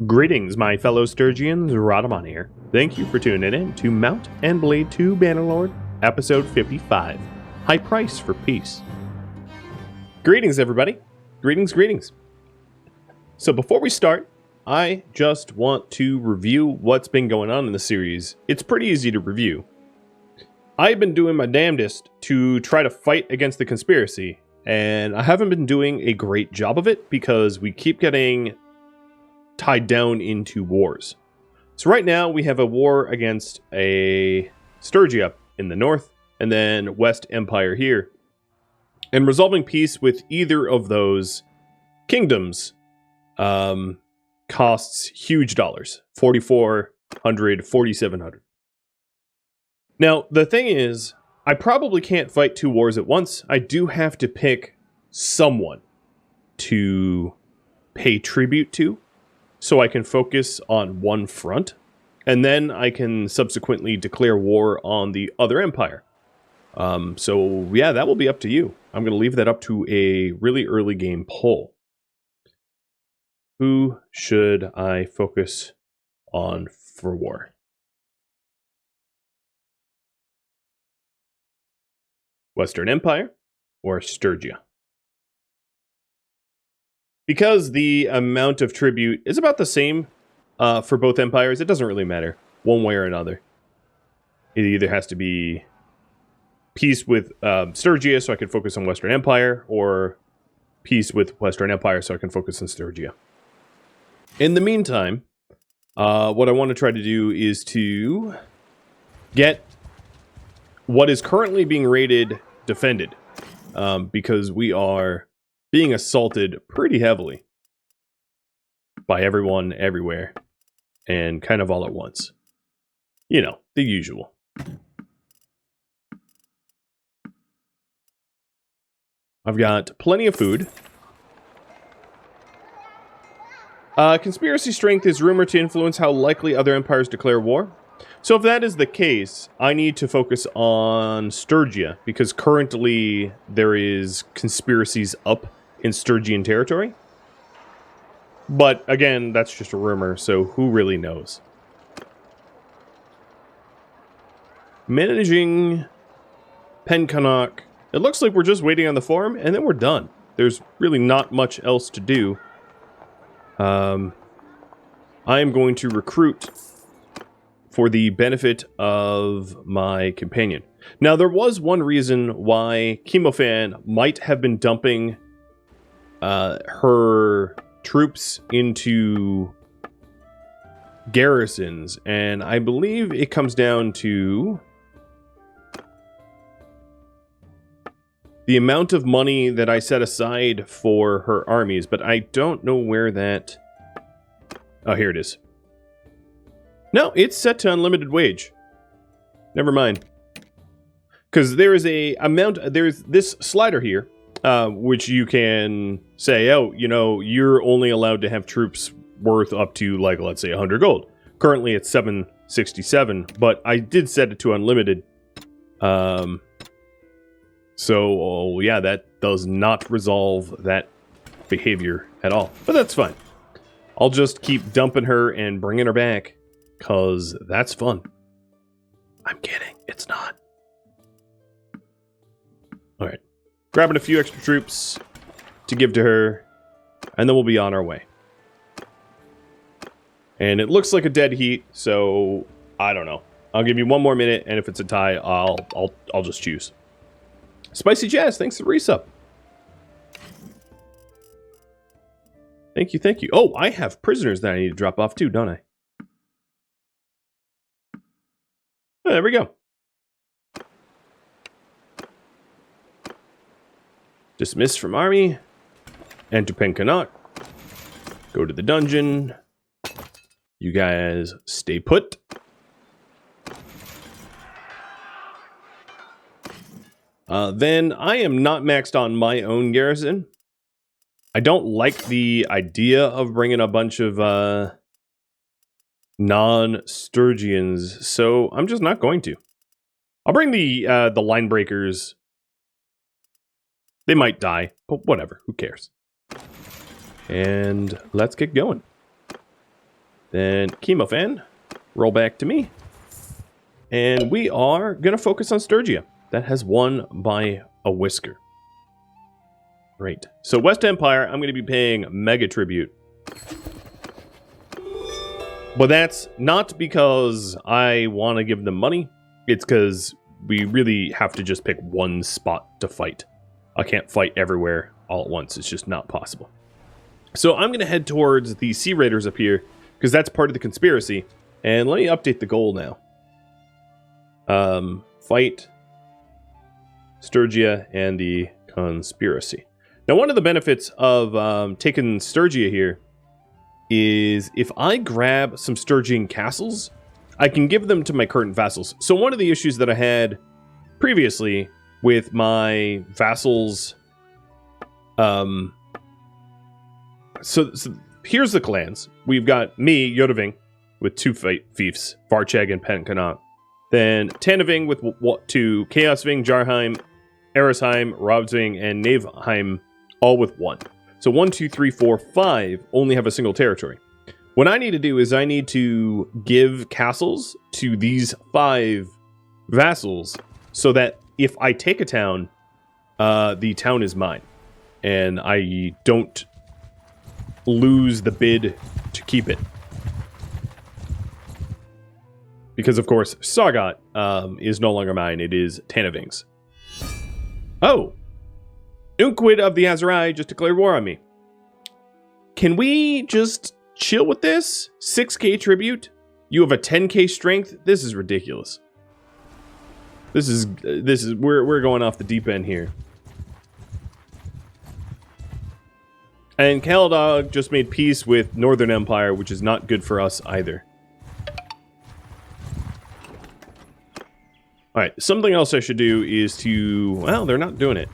Greetings, my fellow Sturgians, Rhadamant here. Thank you for tuning in to Mount and Blade 2 Bannerlord, episode 55, High Price for Peace. Greetings, everybody. Greetings. So before we start, I just want to review what's been going on in the series. It's pretty easy to review. I've been doing my damnedest to try to fight against the conspiracy, and I haven't been doing a great job of it because we keep getting tied down into wars. So right now we have a war against a Sturgia in the north and then West Empire here. And resolving peace with either of those kingdoms costs huge dollars. 4,400, 4,700. Now, the thing is, I probably can't fight two wars at once. I do have to pick someone to pay tribute to, so I can focus on one front, and then I can subsequently declare war on the other empire. So yeah, that will be up to you. I'm going to leave that up to a really early game poll. Who should I focus on for war? Western Empire or Sturgia? Because the amount of tribute is about the same for both empires, it doesn't really matter one way or another. It either has to be peace with Sturgia so I can focus on Western Empire, or peace with Western Empire so I can focus on Sturgia. In the meantime, what I want to try to do is to get what is currently being raided defended, because we are being assaulted pretty heavily by everyone, everywhere, and kind of all at once. You know, the usual. I've got plenty of food. Conspiracy strength is rumored to influence how likely other empires declare war. So if that is the case, I need to focus on Sturgia, because currently there is conspiracies up in Sturgian territory. But again, that's just a rumor, so who really knows? Managing Pencannock. It looks like we're just waiting on the farm, and then we're done. There's really not much else to do. I am going to recruit for the benefit of my companion. Now, there was one reason why Chemofan might have been dumping her troops into garrisons, and I believe it comes down to the amount of money that I set aside for her armies, but I don't know where that... Oh, here it is. No, it's set to unlimited wage. Never mind. Because there is a amount, there's this slider here, which you can say, oh, you know, you're only allowed to have troops worth up to, like, let's say 100 gold. Currently it's 767, but I did set it to unlimited. So, yeah, that does not resolve that behavior at all. But that's fine. I'll just keep dumping her and bringing her back, because that's fun. I'm kidding. It's not. Alright. Grabbing a few extra troops to give to her, and then we'll be on our way. And it looks like a dead heat, so I don't know. I'll give you one more minute, and if it's a tie, I'll just choose. Spicy Jazz, thanks for the resub. Thank you. Oh, I have prisoners that I need to drop off too, don't I? Oh, there we go. Dismiss from army. Enter Pencannock. Go to the dungeon. You guys stay put. Then I am not maxed on my own garrison. I don't like the idea of bringing a bunch of non-Sturgians, so I'm just not going to. I'll bring the line breakers. They might die, but whatever. Who cares? And let's get going. Then Chemofan, roll back to me. And we are going to focus on Sturgia. That has won by a whisker. Great. So West Empire, I'm going to be paying mega tribute. But that's not because I want to give them money. It's because we really have to just pick one spot to fight. I can't fight everywhere all at once. It's just not possible. So I'm going to head towards the Sea Raiders up here, because that's part of the conspiracy. And let me update the goal now. Fight Sturgia and the conspiracy. Now, one of the benefits of taking Sturgia here is if I grab some Sturgian castles, I can give them to my current vassals. So one of the issues that I had previously with my vassals, so here's the clans. We've got me, Yodaving, with 2 fiefs, Varcheg and Penkanok. Then Tanaving with 2, Chaosving, Jarheim, Erisheim, Robsving, and Naveheim, all with 1. So 1, 2, 3, 4, 5 only have a single territory. What I need to do is I need to give castles to these 5 vassals so that if I take a town, the town is mine. And I don't lose the bid to keep it. Because, of course, Sargot is no longer mine. It is Tanaving's. Oh! Unquid of the Azerai just declared war on me. Can we just chill with this? 6k tribute? You have a 10k strength? This is ridiculous. This is we're going off the deep end here. And Caledog just made peace with Northern Empire, which is not good for us either. Alright, something else I should do is to... Well, they're not doing it.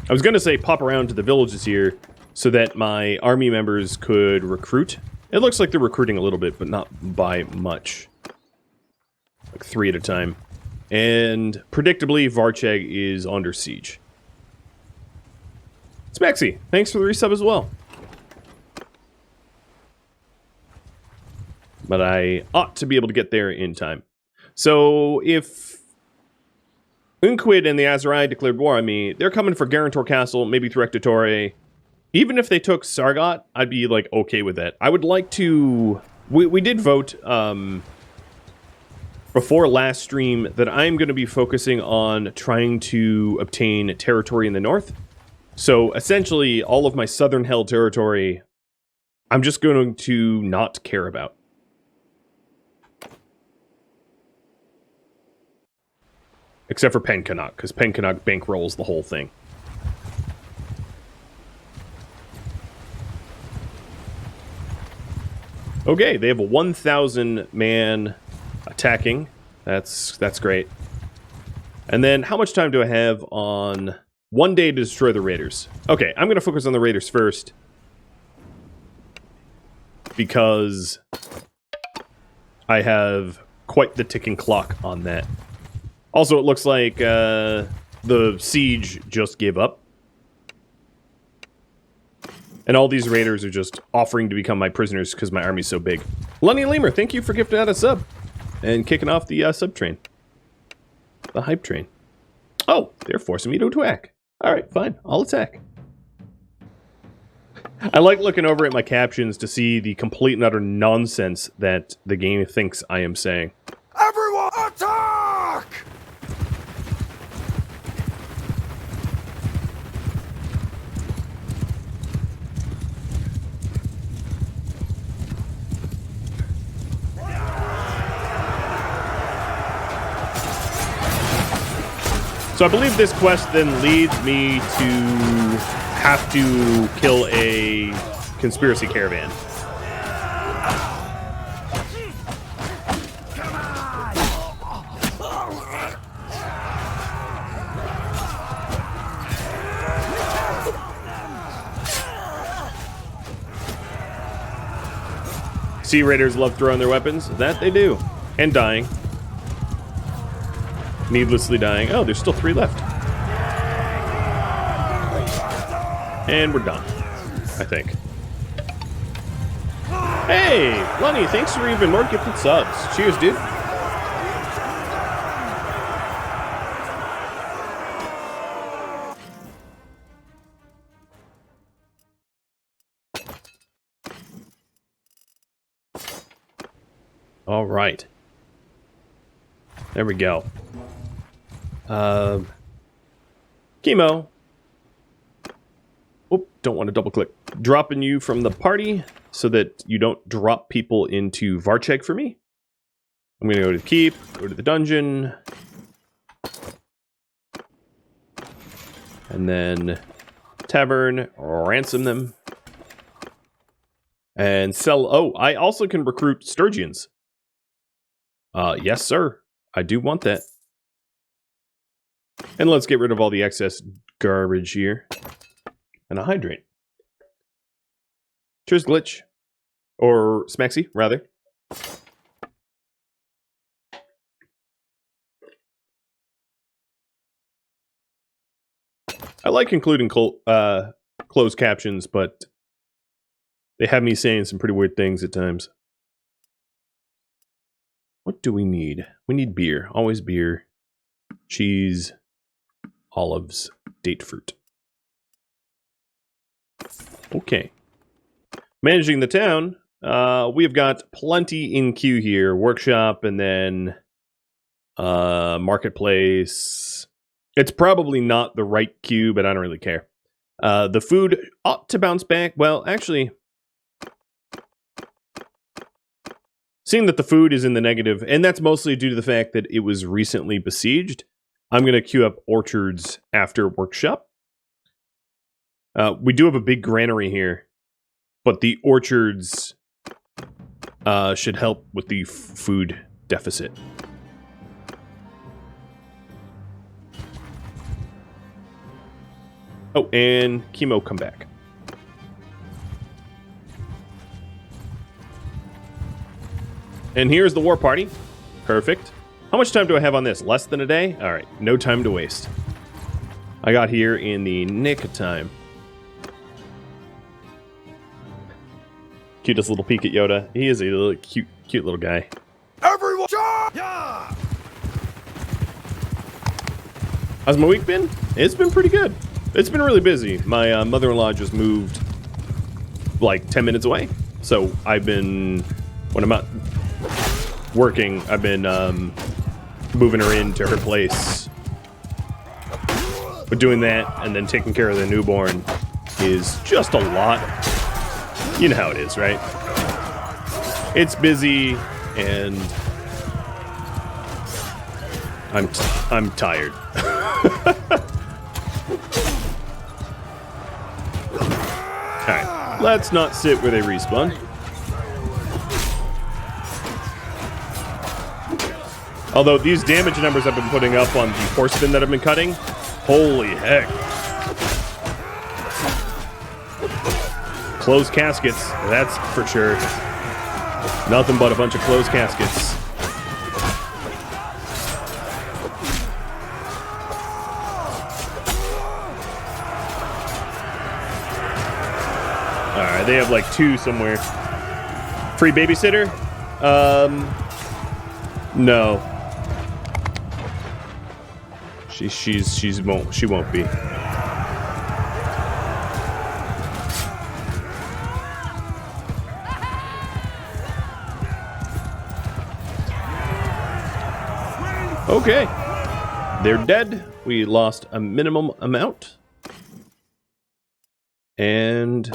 I was going to say pop around to the villages here so that my army members could recruit. It looks like they're recruiting a little bit, but not by much. Like 3 at a time. And predictably, Varcheg is under siege. It's Maxi. Thanks for the resub as well. But I ought to be able to get there in time. So if Unquid and the Azerai declared war on me, they're coming for Garantor Castle, maybe Threctatore. Even if they took Sargot, I'd be, like, okay with that. I would like to... We did vote before last stream that I'm going to be focusing on trying to obtain territory in the north. So, essentially, all of my southern held territory, I'm just going to not care about. Except for Penkanok, because Penkanok bankrolls the whole thing. Okay, they have a 1,000 man attacking. That's great. And then, how much time do I have on 1 day to destroy the raiders? Okay, I'm going to focus on the raiders first. Because I have quite the ticking clock on that. Also, it looks like the siege just gave up. And all these raiders are just offering to become my prisoners because my army's so big. Lunny Lemur, thank you for gifting out a sub. And kicking off the sub train. The hype train. Oh, they're forcing me to attack. Alright, fine. I'll attack. I like looking over at my captions to see the complete and utter nonsense that the game thinks I am saying. Everyone attack! So I believe this quest then leads me to have to kill a conspiracy caravan. Sea Raiders love throwing their weapons. That they do. And dying. Needlessly dying. Oh, there's still 3 left. And we're done, I think. Hey, Lunny, thanks for even more gifted subs. Cheers, dude. All right. There we go. Chemo. Oop, don't want to double click. Dropping you from the party so that you don't drop people into Varchek for me. I'm going to go to the keep, go to the dungeon. And then tavern, ransom them. And sell. Oh, I also can recruit Sturgians. Yes, sir. I do want that. And let's get rid of all the excess garbage here. And a hydrate. Cheers, Glitch. Or Smaxy, rather. I like including closed captions, but they have me saying some pretty weird things at times. What do we need? We need beer. Always beer. Cheese. Olives. Date fruit. Okay. Managing the town. We've got plenty in queue here. Workshop and then marketplace. It's probably not the right queue, but I don't really care. The food ought to bounce back. Well, actually, seeing that the food is in the negative, and that's mostly due to the fact that it was recently besieged, I'm going to queue up orchards after workshop. We do have a big granary here, but the orchards should help with the food deficit. Oh, and Chemo, come back. And here's the war party. Perfect. How much time do I have on this? Less than a day? All right, no time to waste. I got here in the nick of time. Cutest little peek at Yoda. He is a little cute little guy. Everyone, yeah! How's my week been? It's been pretty good. It's been really busy. My mother-in-law just moved like 10 minutes away. So I've been, when I'm not working, I've been moving her into her place. But doing that and then taking care of the newborn is just a lot. You know how it is, right? It's busy and I'm tired. Alright, let's not sit where they respawn. Although these damage numbers I've been putting up on the horsemen that I've been cutting, holy heck. Closed caskets, that's for sure. Nothing but a bunch of closed caskets. Alright, they have like 2 somewhere. Free babysitter? No. She won't be. Okay. They're dead. We lost a minimum amount. And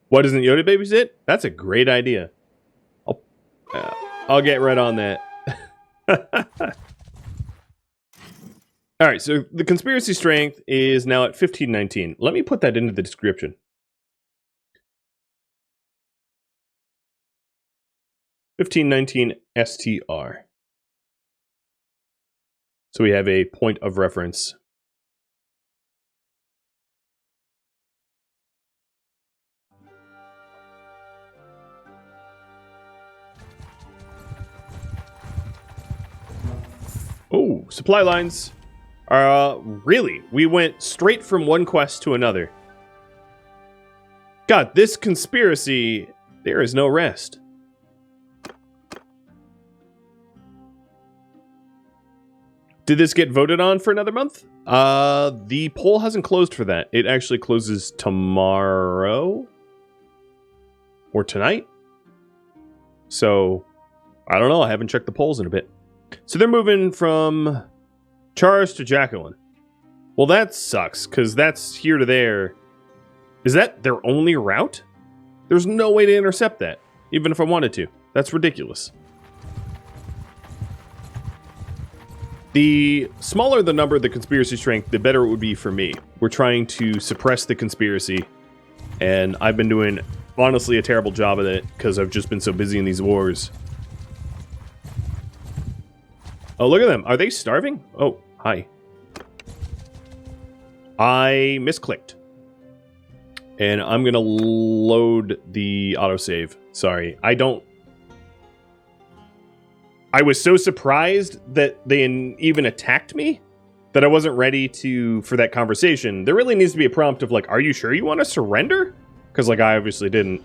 why doesn't Yoda babysit? That's a great idea. I'll get right on that. Alright, so the conspiracy strength is now at 1519. Let me put that into the description. 1519 STR. So we have a point of reference. Oh, supply lines. Really? We went straight from one quest to another. God, this conspiracy, there is no rest. Did this get voted on for another month? The poll hasn't closed for that. It actually closes tomorrow or tonight. So, I don't know. I haven't checked the polls in a bit. So they're moving from Charles to Jacqueline. Well, that sucks, because that's here to there. Is that their only route? There's no way to intercept that, even if I wanted to. That's ridiculous. The smaller the number of the conspiracy strength, the better it would be for me. We're trying to suppress the conspiracy, and I've been doing, honestly, a terrible job of it, because I've just been so busy in these wars. Oh, look at them. Are they starving? Oh, hi. I misclicked. And I'm going to load the autosave. Sorry, I was so surprised that they even attacked me that I wasn't ready for that conversation. There really needs to be a prompt of like, are you sure you want to surrender? Because like, I obviously didn't.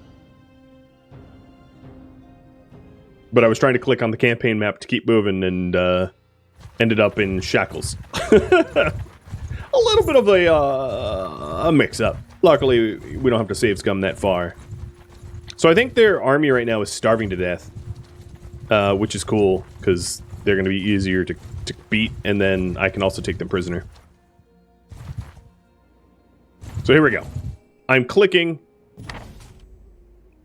But I was trying to click on the campaign map to keep moving and ended up in shackles. A little bit of a mix-up. Luckily, we don't have to save scum that far. So I think their army right now is starving to death. Which is cool, because they're going to be easier to beat, and then I can also take them prisoner. So here we go. I'm clicking,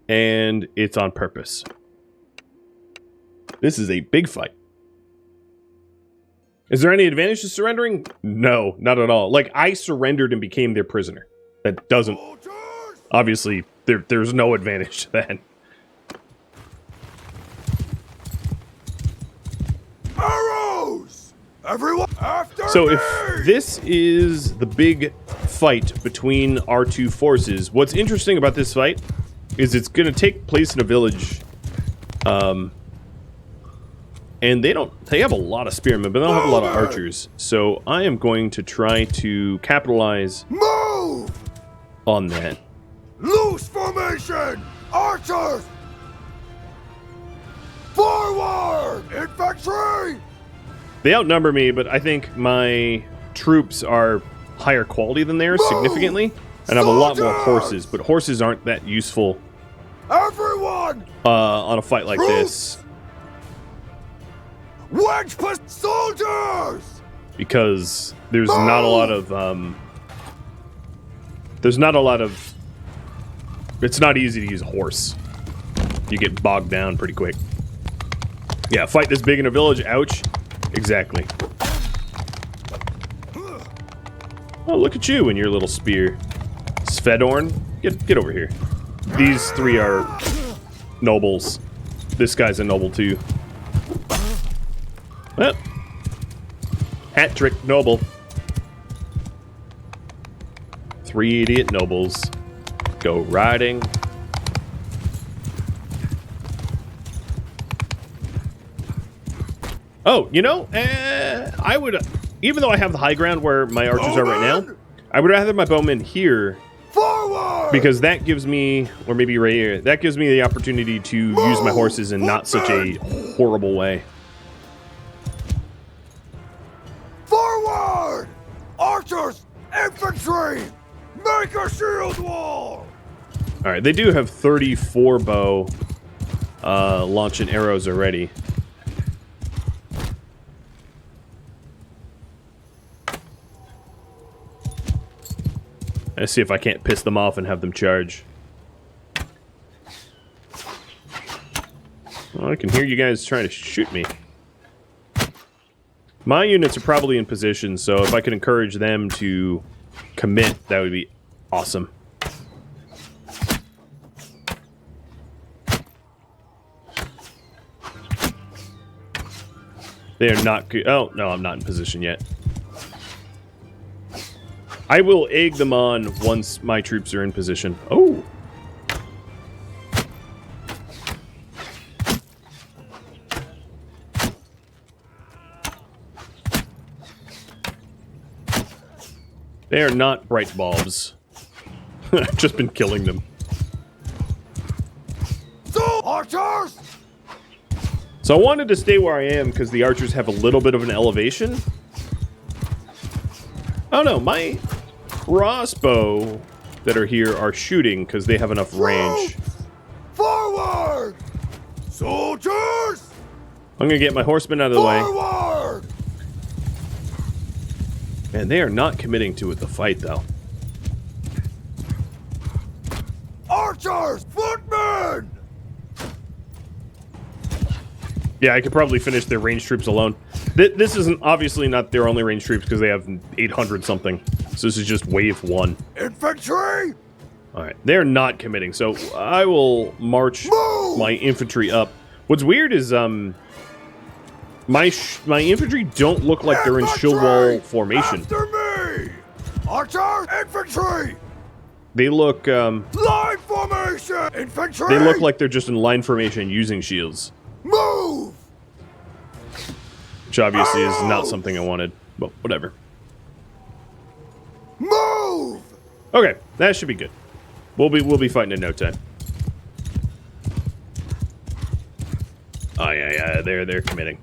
and it's on purpose. This is a big fight. Is there any advantage to surrendering? No, not at all. Like, I surrendered and became their prisoner. That doesn't... Obviously, there's no advantage to that. Arrows! Everyone after So me! if this is the big fight between our two forces, what's interesting about this fight is it's going to take place in a village. And they have a lot of spearmen, but they don't have a lot of archers. So I am going to try to capitalize on that. Loose formation! Archers! Forward! Infantry! They outnumber me, but I think my troops are higher quality than theirs significantly. And I have a lot more horses, but horses aren't that useful Everyone! on a fight like this. Wedge soldiers! Because there's not a lot of... It's not easy to use a horse. You get bogged down pretty quick. Yeah, fight this big in a village, ouch. Exactly. Oh, look at you and your little spear. Svedorn, get over here. These three are nobles. This guy's a noble too. Well, hat trick noble. 3 idiot nobles go riding. Oh, you know, I would, even though I have the high ground where my archers are right now, I would rather my bowmen here. Forward! Because that gives me, or maybe right here, that gives me the opportunity to use my horses in not such a horrible way. Forward! Archers! Infantry! Make a shield wall! Alright, they do have 34 bow launching arrows already. Let's see if I can't piss them off and have them charge. Well, I can hear you guys trying to shoot me. My units are probably in position, so if I could encourage them to commit, that would be awesome. They are not good. Oh, no, I'm not in position yet. I will egg them on once my troops are in position. Oh! They are not bright bulbs. I've just been killing them. Archers! So I wanted to stay where I am because the archers have a little bit of an elevation. Oh no, my crossbow that are here are shooting because they have enough range. Forward! Soldiers! I'm gonna get my horsemen out of the way. Forward! Man, they are not committing to it, the fight though. Archers! Footmen! Yeah, I could probably finish their ranged troops alone. This isn't obviously not their only ranged troops because they have 800 something. So this is just wave 1. Infantry! Alright, they're not committing, so I will march my infantry up. What's weird is, my infantry don't look like they're in shield wall formation. After me! Archer! Infantry! They look, Line formation! Infantry! they look like they're just in line formation using shields. Move! Which obviously is not something I wanted, but whatever. Move! Okay, that should be good. We'll be fighting in no time. Oh yeah, they're committing.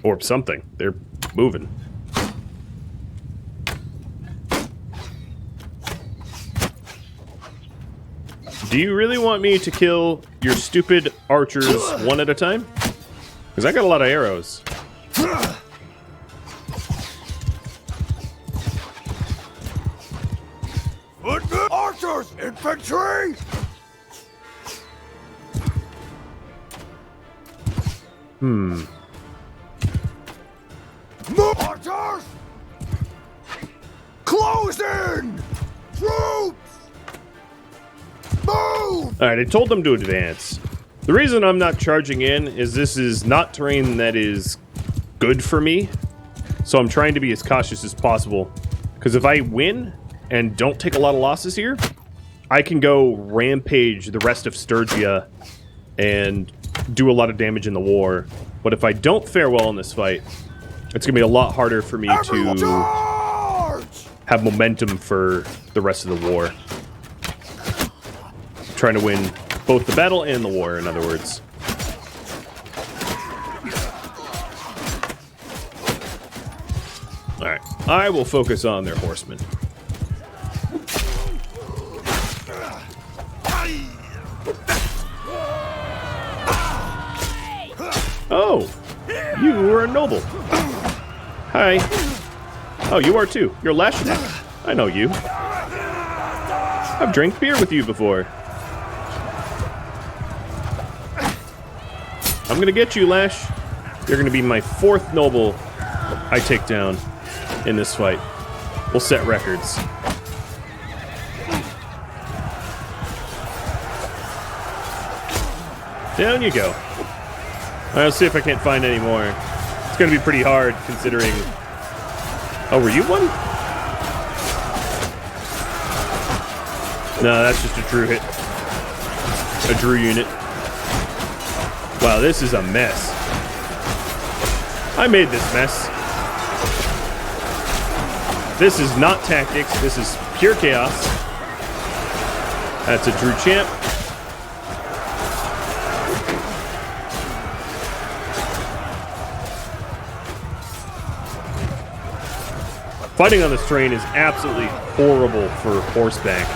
Or something. They're moving. Do you really want me to kill your stupid archers one at a time? Because I got a lot of arrows. Footmen! Archers! Infantry! Move! Archers! Close in! Troops! Move! Alright, I told them to advance. The reason I'm not charging in is this is not terrain that is good for me. So I'm trying to be as cautious as possible. Because if I win and don't take a lot of losses here, I can go rampage the rest of Sturgia and do a lot of damage in the war. But if I don't fare well in this fight, it's going to be a lot harder for me Everyone to charge! have momentum for the rest of the war. Trying to win both the battle and the war, in other words. Alright, I will focus on their horsemen. Oh, you were a noble. Hi. Oh, you are too. You're Lashnak. I know you. I've drank beer with you before. I'm gonna get you, Lash. You're gonna be my 4th noble I take down in this fight. We'll set records. Down you go. I'll see if I can't find any more. It's gonna be pretty hard considering... Oh, were you one? No, that's just a Drew hit. A Drew unit. Wow, this is a mess. I made this mess. This is not tactics, this is pure chaos. That's a Drew champ. Fighting on this terrain is absolutely horrible for horseback.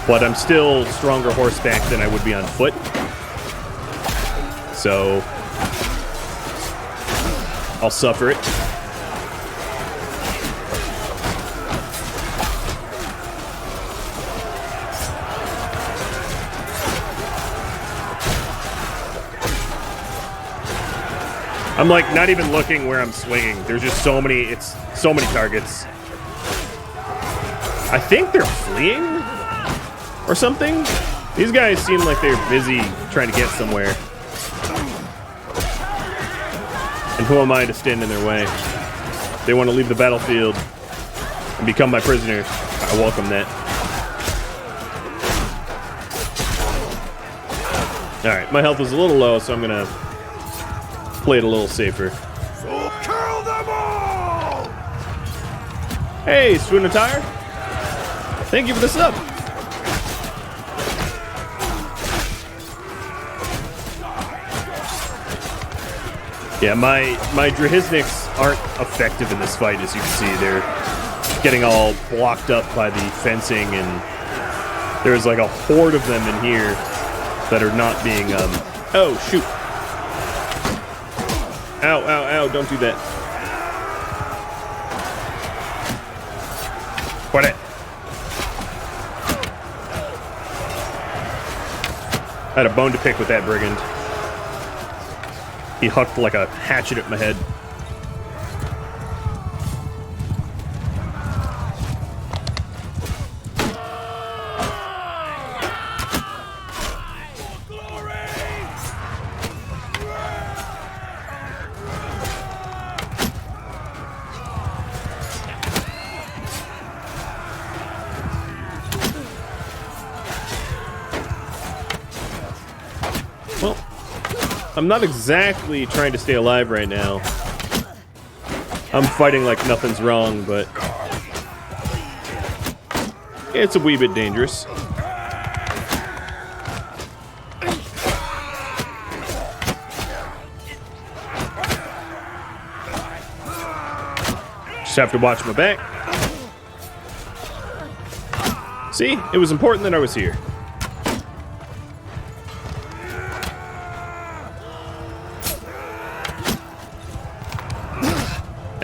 But I'm still stronger horseback than I would be on foot. So I'll suffer it. I'm like not even looking where I'm swinging. There's just so many targets. I think they're fleeing or something. These guys seem like they're busy trying to get somewhere. And who am I to stand in their way? They want to leave the battlefield and become my prisoner. I welcome that. Alright, my health is a little low, so I'm gonna play it a little safer. So kill them all! Hey, Swoonatar! Thank you for the sub! Yeah, my Drahizniks aren't effective in this fight, as you can see. They're getting all blocked up by the fencing, and there's like a horde of them in here that are not being, oh, shoot. Ow, ow, ow, don't do that. What it? I had a bone to pick with that brigand. He hucked like a hatchet at my head. Well, I'm not exactly trying to stay alive right now. I'm fighting like nothing's wrong, but it's a wee bit dangerous. Just have to watch my back. See, it was important that I was here.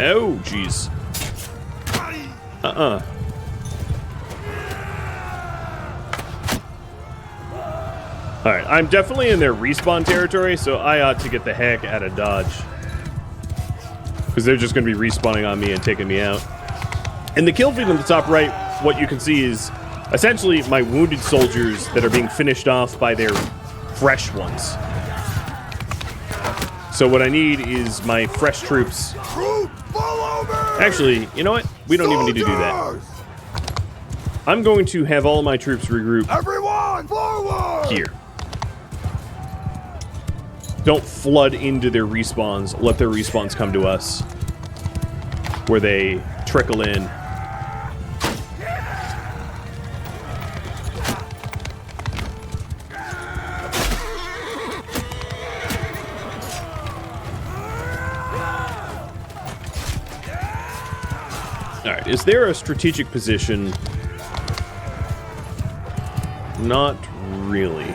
Oh, jeez. Alright, I'm definitely in their respawn territory, so I ought to get the heck out of Dodge. Because they're just going to be respawning on me and taking me out. And the kill feed on the top right, what you can see is essentially my wounded soldiers that are being finished off by their fresh ones. So what I need is my fresh troops. Actually, you know what? We don't even need to do that. I'm going to have all of my troops regroup. Everyone, forward! Here. Don't flood into their respawns. Let their respawns come to us. Where they trickle in. Alright, is there a strategic position? Not really.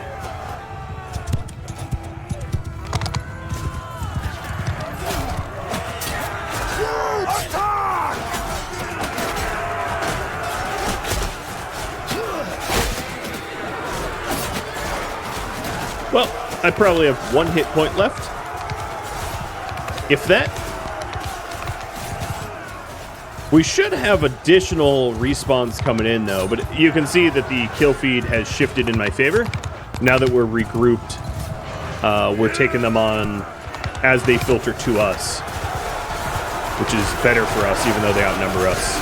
Well, I probably have one hit point left. If that. We should have additional respawns coming in, though, but you can see that the kill feed has shifted in my favor. Now that we're regrouped, we're taking them on as they filter to us, which is better for us, even though they outnumber us.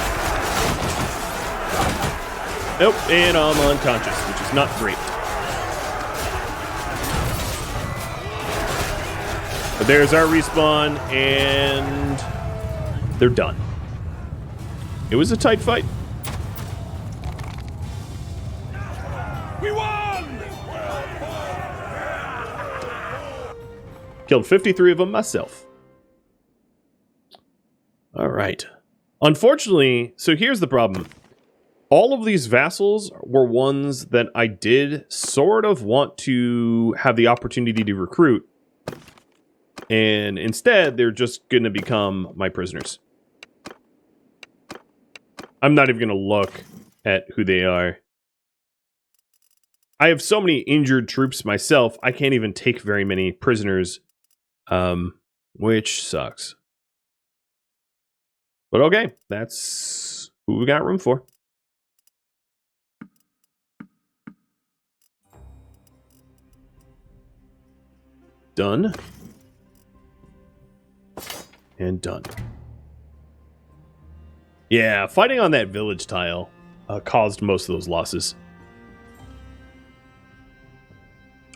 Nope, and I'm unconscious, which is not great. But there's our respawn, and they're done. It was a tight fight. We won! Killed 53 of them myself. All right. Unfortunately, so here's the problem. All of these vassals were ones that I did sort of want to have the opportunity to recruit. And instead, they're just going to become my prisoners. I'm not even going to look at who they are. I have so many injured troops myself, I can't even take very many prisoners, which sucks. But okay, that's who we got room for. Done. And done. Yeah, fighting on that village tile caused most of those losses.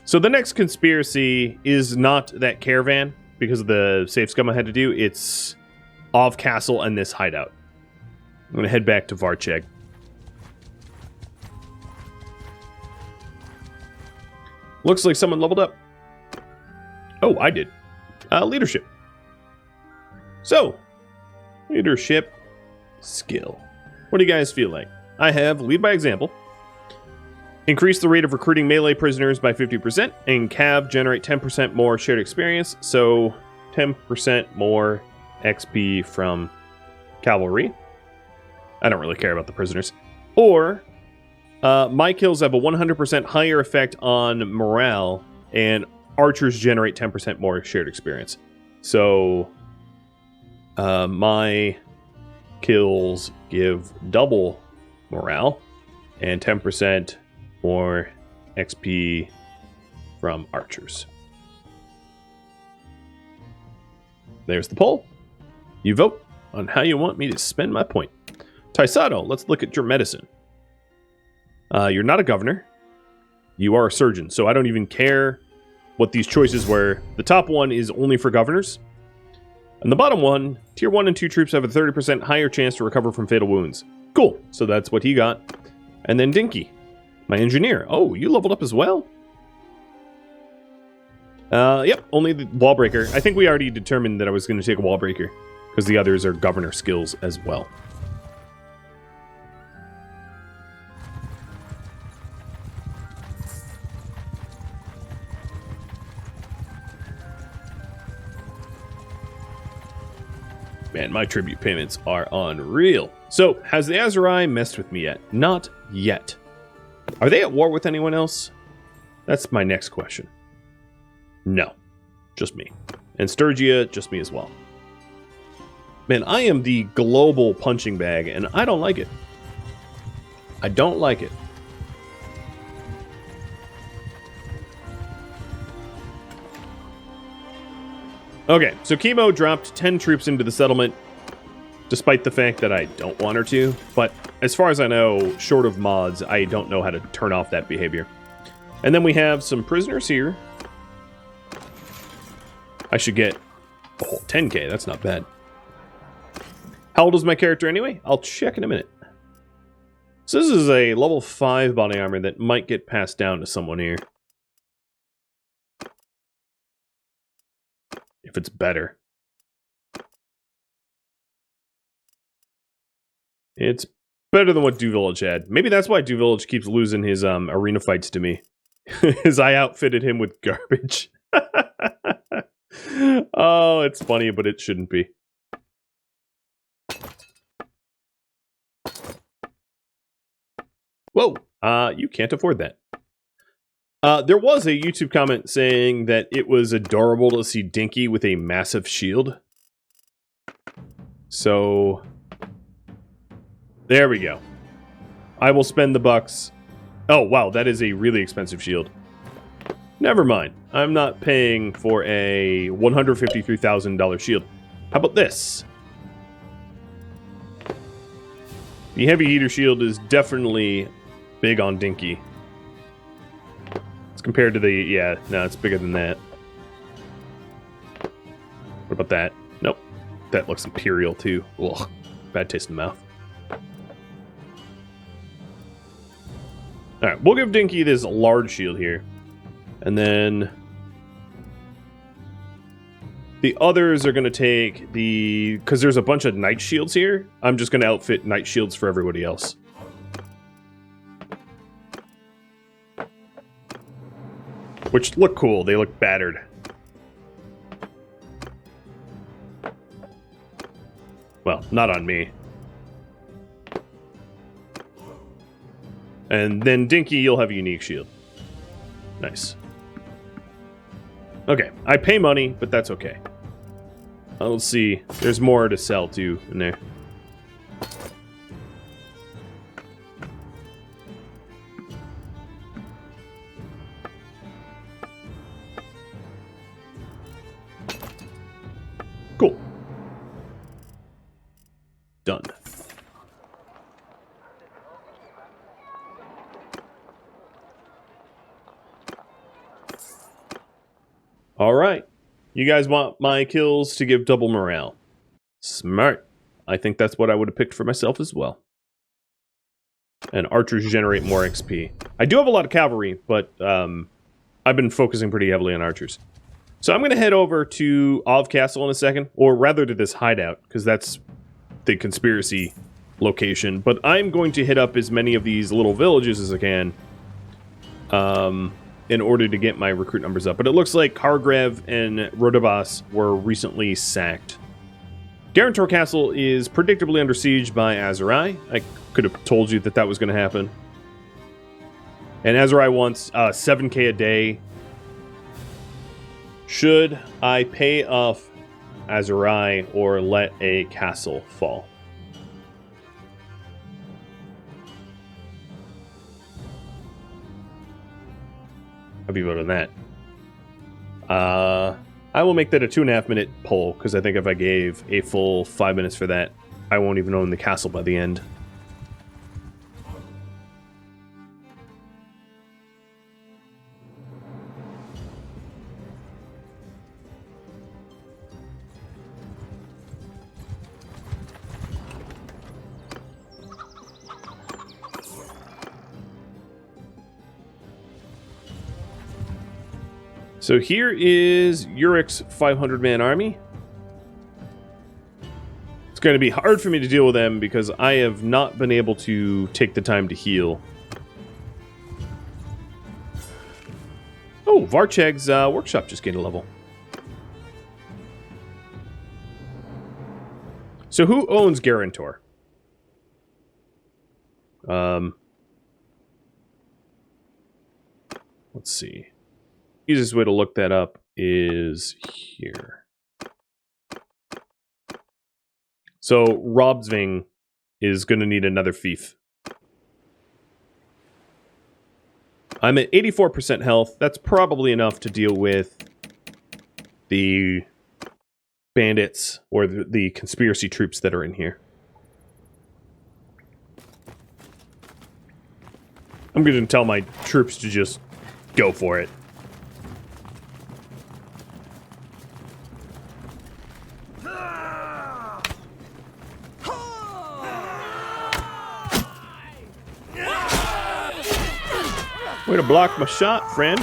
So the next conspiracy is not that caravan, because of the safe scum I had to do. It's Ov Castle and this hideout. I'm going to head back to Varcheg. Looks like someone leveled up. Oh, I did. Leadership. So, leadership skill. What do you guys feel like? I have lead by example. Increase the rate of recruiting melee prisoners by 50%, and Cav generate 10% more shared experience, so 10% more XP from cavalry. I don't really care about the prisoners. Or, my kills have a 100% higher effect on morale, and archers generate 10% more shared experience. So, my kills give double morale, and 10% more XP from archers. There's the poll. You vote on how you want me to spend my point. Taisado, let's look at your medicine. You're not a governor. You are a surgeon, so I don't even care what these choices were. The top one is only for governors. And the bottom one, tier 1 and 2 troops have a 30% higher chance to recover from fatal wounds. Cool, so that's what he got. And then Dinky, my engineer. Oh, you leveled up as well? Yep, only the wallbreaker. I think we already determined that I was going to take a wallbreaker, because the others are governor skills as well. Man, my tribute payments are unreal. So, has the Azurai messed with me yet? Not yet. Are they at war with anyone else? That's my next question. No. Just me. And Sturgia, just me as well. Man, I am the global punching bag, and I don't like it. I don't like it. Okay, so Chemo dropped 10 troops into the settlement, despite the fact that I don't want her to. But as far as I know, short of mods, I don't know how to turn off that behavior. And then we have some prisoners here. I should get a whole 10k, that's not bad. How old is my character anyway? I'll check in a minute. So this is a level 5 body armor that might get passed down to someone here. If it's better. It's better than what Village had. Maybe that's why Village keeps losing his arena fights to me. Because I outfitted him with garbage. Oh, it's funny, but it shouldn't be. Whoa, you can't afford that. There was a YouTube comment saying that it was adorable to see Dinky with a massive shield. So, there we go. I will spend the bucks. Oh, wow, that is a really expensive shield. Never mind. I'm not paying for a $153,000 shield. How about this? The heavy heater shield is definitely big on Dinky. It's compared to the... Yeah, no, it's bigger than that. What about that? Nope. That looks imperial, too. Ugh. Bad taste in the mouth. Alright, we'll give Dinky this large shield here. And then... the others are going to take the... because there's a bunch of knight shields here. I'm just going to outfit knight shields for everybody else. Which look cool. They look battered. Well, not on me. And then Dinky, you'll have a unique shield. Nice. Okay, I pay money, but that's okay. Let's see. There's more to sell, too, in there. Cool. Done. All right. You guys want my kills to give double morale. Smart. I think that's what I would have picked for myself as well. And archers generate more XP. I do have a lot of cavalry, but I've been focusing pretty heavily on archers. So I'm going to head over to Ov Castle in a second, or rather to this hideout, because that's the conspiracy location. But I'm going to hit up as many of these little villages as I can in order to get my recruit numbers up. But it looks like Hargrav and Rhadamant were recently sacked. Guarantor Castle is predictably under siege by Azurai. I could have told you that that was going to happen. And Azurai wants 7k a day. Should I pay off Azurai or let a castle fall? How do you vote on that? I will make that a 2.5 minute poll, because I think if I gave a full 5 minutes for that, I won't even own the castle by the end. So here is Urik's 500-man army. It's going to be hard for me to deal with them because I have not been able to take the time to heal. Oh, Varcheg's workshop just gained a level. So who owns Guarantor? Let's see. Easiest way to look that up is here. So Robsving is going to need another fief. I'm at 84% health. That's probably enough to deal with the bandits or the conspiracy troops that are in here. I'm going to tell my troops to just go for it. Way to block my shot, friend.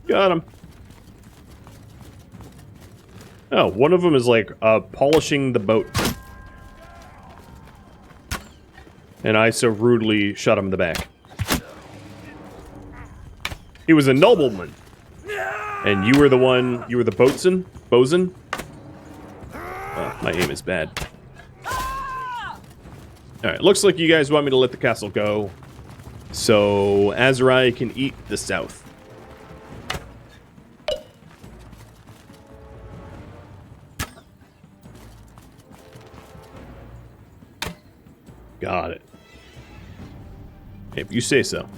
Got him. Oh, one of them is like polishing the boat. And I so rudely shot him in the back. He was a nobleman. And you were the one, you were the bosun? Bosun? Oh, my aim is bad. Alright, looks like you guys want me to let the castle go. So Azurai can eat the south. Got it. If you say so.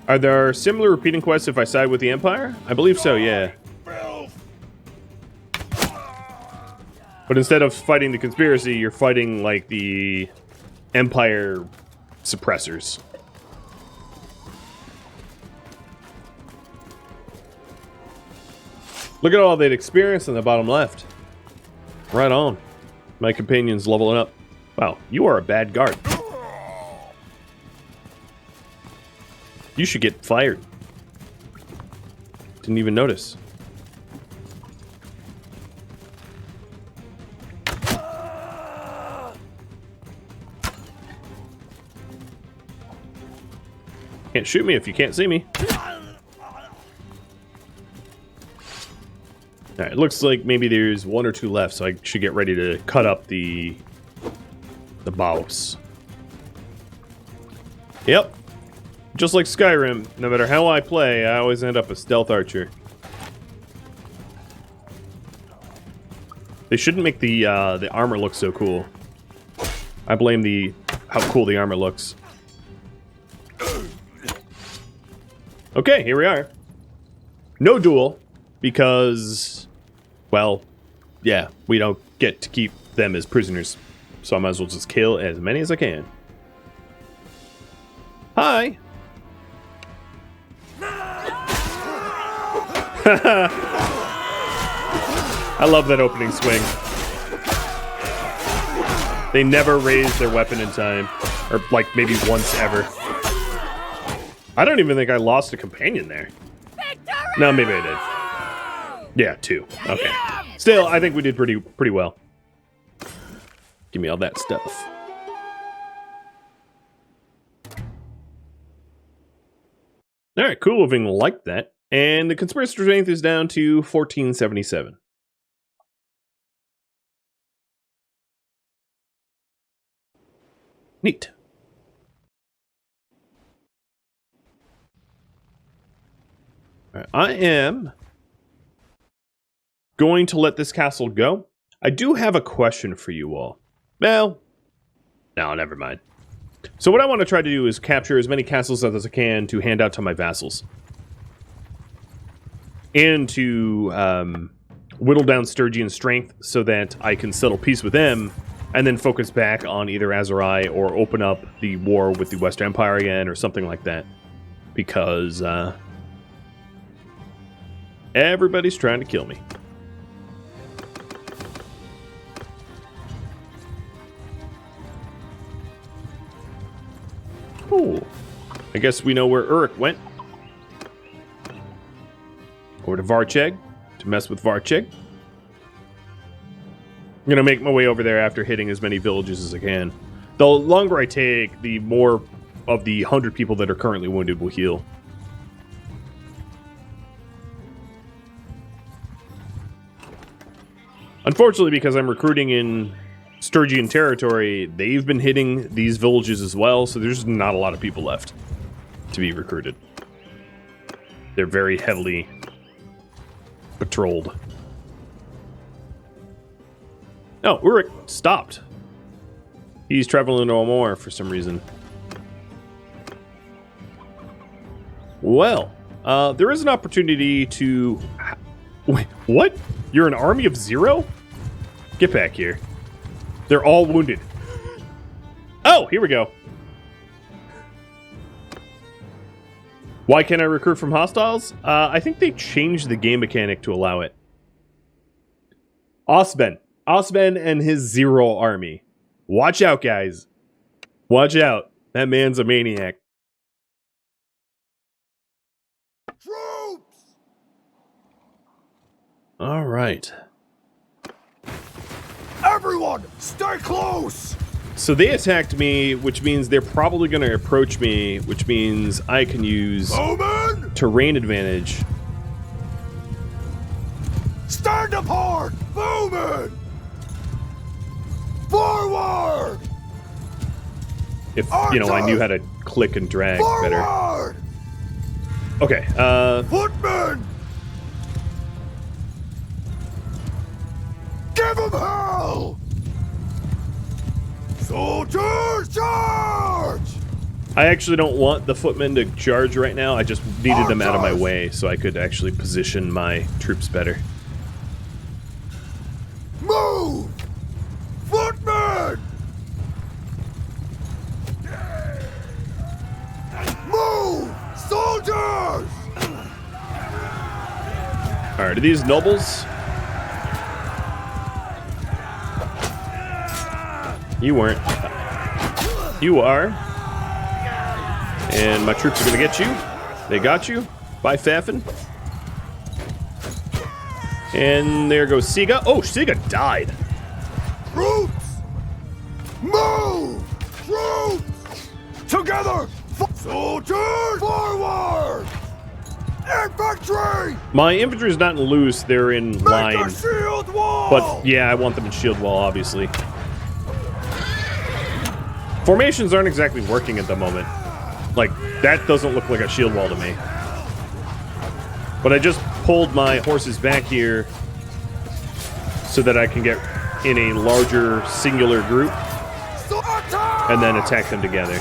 Are there similar repeating quests if I side with the Empire? I believe so, yeah. But instead of fighting the conspiracy, you're fighting, like, the Empire suppressors. Look at all that experience in the bottom left. Right on. My companion's leveling up. Wow, you are a bad guard. You should get fired. Didn't even notice. Can't shoot me if you can't see me. Alright, it looks like maybe there's 1 or 2 left, so I should get ready to cut up the bows. Yep. Just like Skyrim, no matter how I play, I always end up a stealth archer. They shouldn't make the armor look so cool. I blame how cool the armor looks. Okay, here we are. No duel, because, well, yeah, we don't get to keep them as prisoners. So I might as well just kill as many as I can. Hi! I love that opening swing. They never raise their weapon in time. Or, like, maybe once ever. I don't even think I lost a companion there. No, maybe I did. Yeah, 2. Okay. Still, I think we did pretty well. Give me all that stuff. Alright, cool living like that. And the conspiracy strength is down to 1477. Neat. Right, I am going to let this castle go. I do have a question for you all. Well, no, never mind. So what I want to try to do is capture as many castles as I can to hand out to my vassals. And to whittle down Sturgian strength so that I can settle peace with them and then focus back on either Azurai or open up the war with the West Empire again or something like that. Because everybody's trying to kill me. Cool. I guess we know where Uruk went. Over to Varcheg to mess with Varcheg. I'm gonna make my way over there after hitting as many villages as I can. The longer I take, the more of the 100 people that are currently wounded will heal. Unfortunately, because I'm recruiting in Sturgian territory, they've been hitting these villages as well, so there's not a lot of people left to be recruited. They're very heavily patrolled. Oh, Uruk stopped. He's traveling no more for some reason. Well, there is an opportunity to... Wait, what? You're an army of 0? Get back here. They're all wounded. Oh, here we go. Why can't I recruit from hostiles? I think they changed the game mechanic to allow it. Osben and his 0 army. Watch out, guys. Watch out. That man's a maniac. Troops! All right. Everyone, stay close! So they attacked me, which means they're probably going to approach me, which means I can use Bowman! terrain advantage. Stand apart! Bowman! Forward! If, you know, I knew how to click and drag better. Forward! Okay, Footmen! Give him hell! Soldiers, charge! I actually don't want the footmen to charge right now. I just needed them out of my way so I could actually position my troops better. Move! Footmen! Move! Soldiers! Alright, are these nobles? You weren't. You are. And my troops are gonna get you. They got you. Bye, Faffin. And there goes Siga. Oh, Siga died. Troops! Move! Troops! Together! Soldiers! Forward! Infantry! My infantry is not in loose, they're in Make line. a shield wall! But yeah, I want them in shield wall, obviously. Formations aren't exactly working at the moment. Like, that doesn't look like a shield wall to me. But I just pulled my horses back here so that I can get in a larger singular group and then attack them together.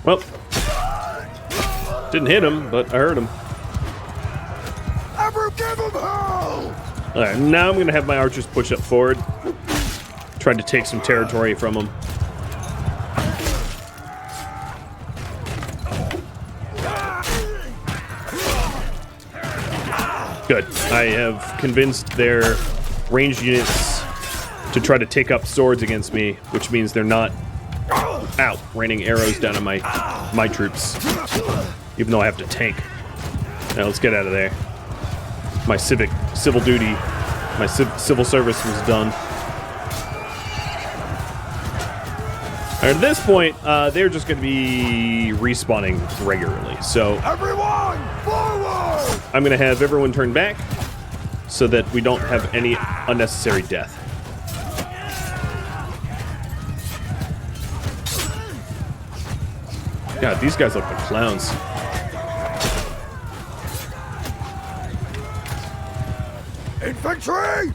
Well, didn't hit him, but I heard him. Ever give him hell! Alright, now I'm going to have my archers push up forward. Trying to take some territory from them. Good. I have convinced their ranged units to try to take up swords against me, which means they're not out raining arrows down on my troops, even though I have to tank. Now let's get out of there. My civil duty, my civil service was done. And at this point, they're just going to be respawning regularly. So Everyone, forward! I'm going to have everyone turn back so that we don't have any unnecessary death. God, these guys look like clowns. Infantry!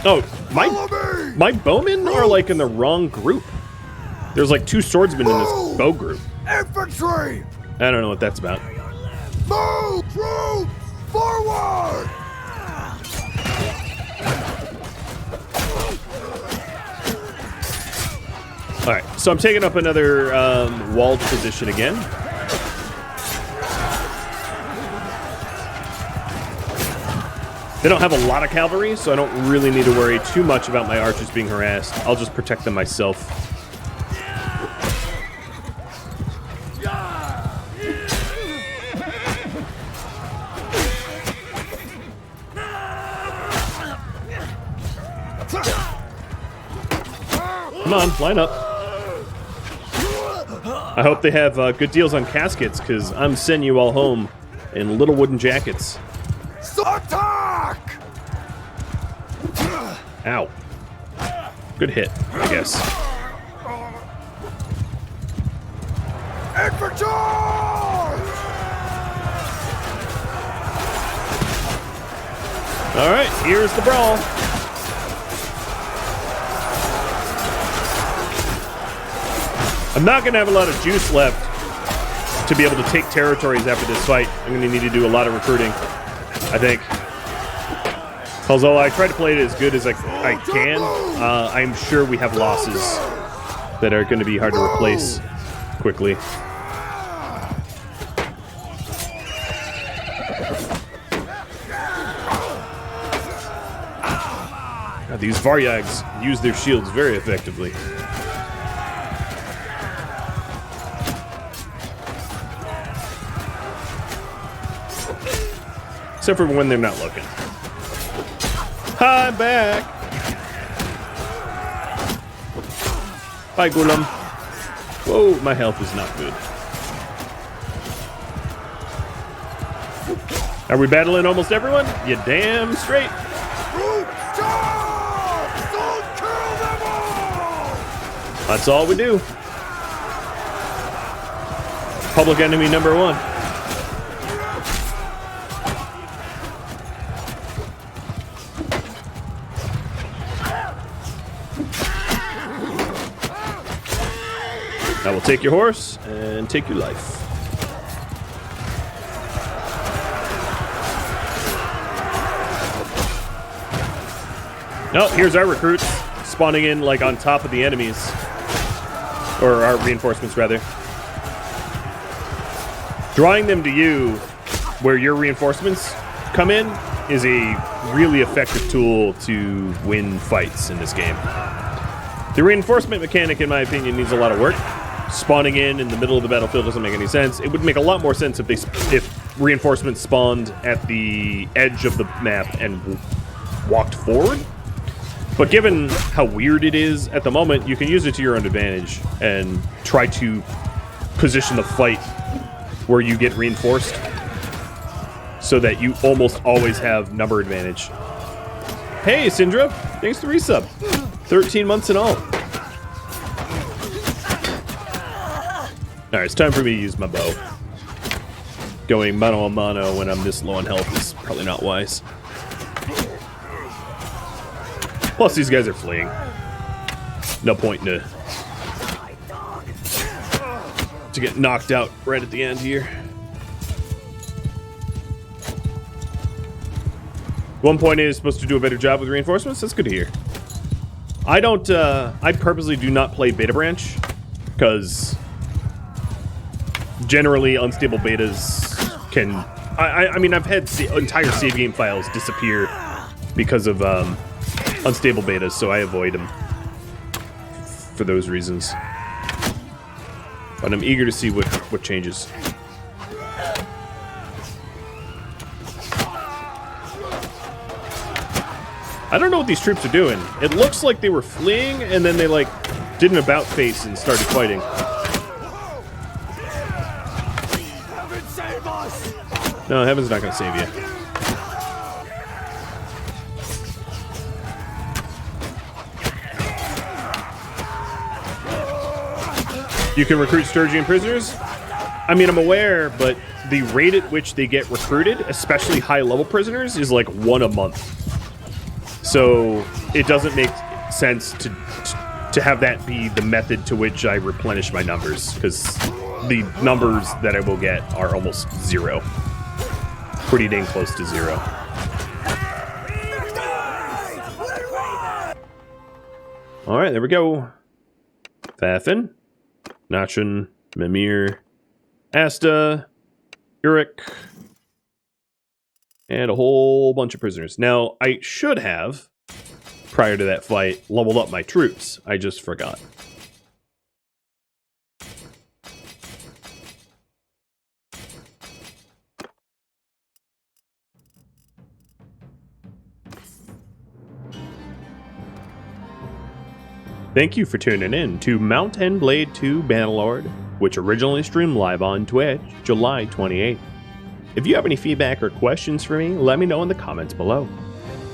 Oh, Follow me! my bowmen are like in the wrong group. There's like 2 swordsmen in this bow group. Infantry! I don't know what that's about. Move! Troops! Forward! Alright, so I'm taking up another walled position again. They don't have a lot of cavalry, so I don't really need to worry too much about my archers being harassed. I'll just protect them myself. Come on, line up. I hope they have good deals on caskets, because I'm sending you all home in little wooden jackets. Attack! Ow. Good hit, I guess. Infantry! All right, here's the brawl. I'm not going to have a lot of juice left to be able to take territories after this fight. I'm going to need to do a lot of recruiting, I think. Although I try to play it as good as I can, I'm sure we have losses that are going to be hard to replace quickly. God, these Varyags use their shields very effectively. Except for when they're not looking. I'm back! Bye, Gulam. Whoa, my health is not good. Are we battling almost everyone? You damn straight. Troops, charge! Don't kill them all! That's all we do. Public enemy number 1. I will take your horse and take your life. No, here's our recruits spawning in like on top of the enemies. Or our reinforcements, rather. Drawing them to you where your reinforcements come in is a really effective tool to win fights in this game. The reinforcement mechanic, in my opinion, needs a lot of work. Spawning in the middle of the battlefield doesn't make any sense. It would make a lot more sense if reinforcements spawned at the edge of the map and walked forward. But given how weird it is at the moment, you can use it to your own advantage and try to position the fight where you get reinforced so that you almost always have number advantage. Hey, Syndra, thanks for the resub. 13 months in all. Alright, it's time for me to use my bow. Going mano a mano when I'm this low on health is probably not wise. Plus, these guys are fleeing. No point in to get knocked out right at the end here. 1.8 is supposed to do a better job with reinforcements. That's good to hear. I don't, I purposely do not play Beta Branch, because generally unstable betas can, I mean, I've had entire save game files disappear because of unstable betas, so I avoid them for those reasons. But I'm eager to see what changes. I don't know what these troops are doing. It looks like they were fleeing, and then they, like, did an about face and started fighting. Heaven save us! No, heaven's not gonna save you. You can recruit Sturgian prisoners? I mean, I'm aware, but the rate at which they get recruited, especially high-level prisoners, is like 1 a month. So it doesn't make sense to have that be the method to which I replenish my numbers, because the numbers that I will get are almost 0. Pretty dang close to 0. Alright, there we go. Fafin, Nachin, Mimir, Asta, Uric, and a whole bunch of prisoners. Now, I should have, prior to that fight, leveled up my troops. I just forgot. Thank you for tuning in to Mount and Blade 2 Bannerlord, which originally streamed live on Twitch, July 28th. If you have any feedback or questions for me, let me know in the comments below.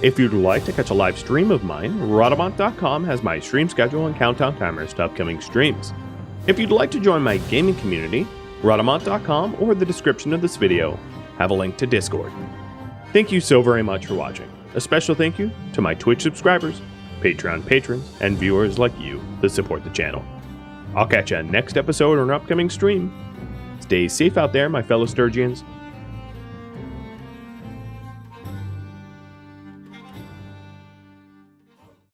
If you'd like to catch a live stream of mine, Rhadamant.com has my stream schedule and countdown timers to upcoming streams. If you'd like to join my gaming community, Rhadamant.com or the description of this video have a link to Discord. Thank you so very much for watching. A special thank you to my Twitch subscribers, Patreon patrons, and viewers like you that support the channel. I'll catch you next episode or an upcoming stream. Stay safe out there, my fellow Sturgians.